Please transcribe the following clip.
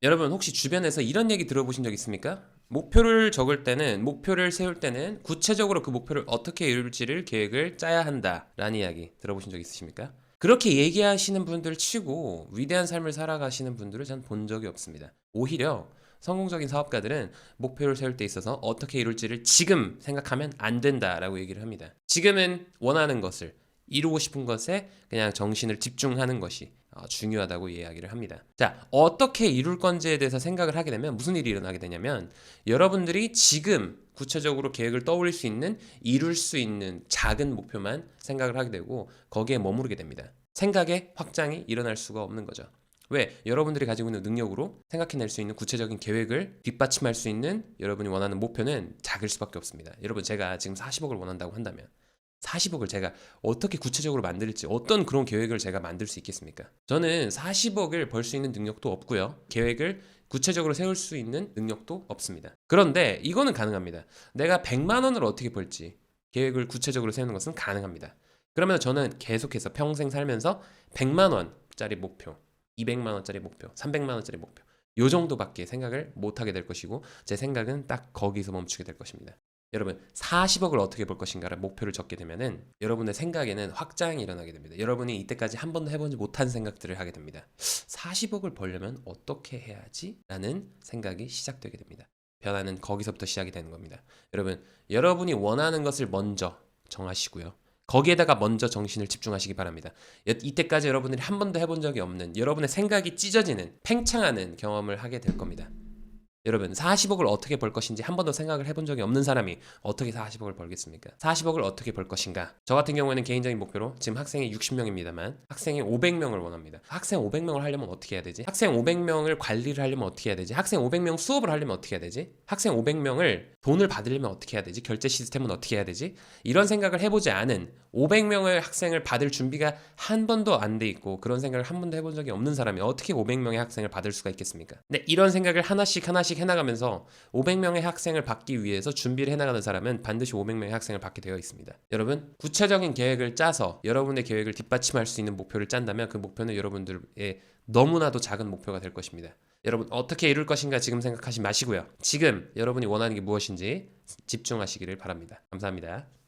여러분 혹시 주변에서 이런 얘기 들어보신 적 있습니까? 목표를 적을 때는, 목표를 세울 때는 구체적으로 그 목표를 어떻게 이룰지를 계획을 짜야 한다라는 이야기 들어보신 적 있으십니까? 그렇게 얘기하시는 분들 치고 위대한 삶을 살아가시는 분들을 전 본 적이 없습니다. 오히려 성공적인 사업가들은 목표를 세울 때 있어서 어떻게 이룰지를 지금 생각하면 안 된다라고 얘기를 합니다. 지금은 원하는 것을, 이루고 싶은 것에 그냥 정신을 집중하는 것이 중요하다고 이야기를 합니다. 자, 어떻게 이룰 건지에 대해서 생각을 하게 되면 무슨 일이 일어나게 되냐면 여러분들이 지금 구체적으로 계획을 떠올릴 수 있는, 이룰 수 있는 작은 목표만 생각을 하게 되고 거기에 머무르게 됩니다. 생각의 확장이 일어날 수가 없는 거죠. 왜? 여러분들이 가지고 있는 능력으로 생각해낼 수 있는 구체적인 계획을 뒷받침할 수 있는 여러분이 원하는 목표는 작을 수밖에 없습니다. 여러분, 제가 지금 40억을 원한다고 한다면 40억을 제가 어떻게 구체적으로 만들지, 어떤 그런 계획을 제가 만들 수 있겠습니까? 저는 40억을 벌 수 있는 능력도 없고요. 계획을 구체적으로 세울 수 있는 능력도 없습니다. 그런데 이거는 가능합니다. 내가 100만 원을 어떻게 벌지 계획을 구체적으로 세우는 것은 가능합니다. 그러면 저는 계속해서 평생 살면서 100만 원짜리 목표, 200만 원짜리 목표, 300만 원짜리 목표 요 정도밖에 생각을 못 하게 될 것이고 제 생각은 딱 거기서 멈추게 될 것입니다. 여러분 40억을 어떻게 벌 것인가를 목표를 적게 되면은 여러분의 생각에는 확장이 일어나게 됩니다. 여러분이 이때까지 한 번도 해보지 못한 생각들을 하게 됩니다. 40억을 벌려면 어떻게 해야지? 라는 생각이 시작되게 됩니다. 변화는 거기서부터 시작이 되는 겁니다. 여러분, 여러분이 원하는 것을 먼저 정하시고요. 거기에다가 먼저 정신을 집중하시기 바랍니다. 이때까지 여러분들이 한 번도 해본 적이 없는, 여러분의 생각이 찢어지는, 팽창하는 경험을 하게 될 겁니다. 여러분 40억을 어떻게 벌 것인지 한 번도 생각을 해본 적이 없는 사람이 어떻게 40억을 벌겠습니까? 40억을 어떻게 벌 것인가? 저 같은 경우에는 개인적인 목표로 지금 학생이 60명입니다만 학생이 500명을 원합니다. 학생 500명을 하려면 어떻게 해야 되지? 학생 500명을 관리를 하려면 어떻게 해야 되지? 학생 500명 수업을 하려면 어떻게 해야 되지? 학생 500명을 돈을 받으려면 어떻게 해야 되지? 결제 시스템은 어떻게 해야 되지? 이런 생각을 해보지 않은 500명의 학생을 받을 준비가 한 번도 안 돼 있고 그런 생각을 한 번도 해본 적이 없는 사람이 어떻게 500명의 학생을 받을 수가 있겠습니까? 네, 이런 생각을 하나씩 해나가면서 500명의 학생을 받기 위해서 준비를 해나가는 사람은 반드시 500명의 학생을 받게 되어 있습니다. 여러분, 구체적인 계획을 짜서 여러분의 계획을 뒷받침할 수 있는 목표를 짠다면 그 목표는 여러분들의 너무나도 작은 목표가 될 것입니다. 여러분 어떻게 이룰 것인가 지금 생각하지 마시고요. 지금 여러분이 원하는 게 무엇인지 집중하시기를 바랍니다. 감사합니다.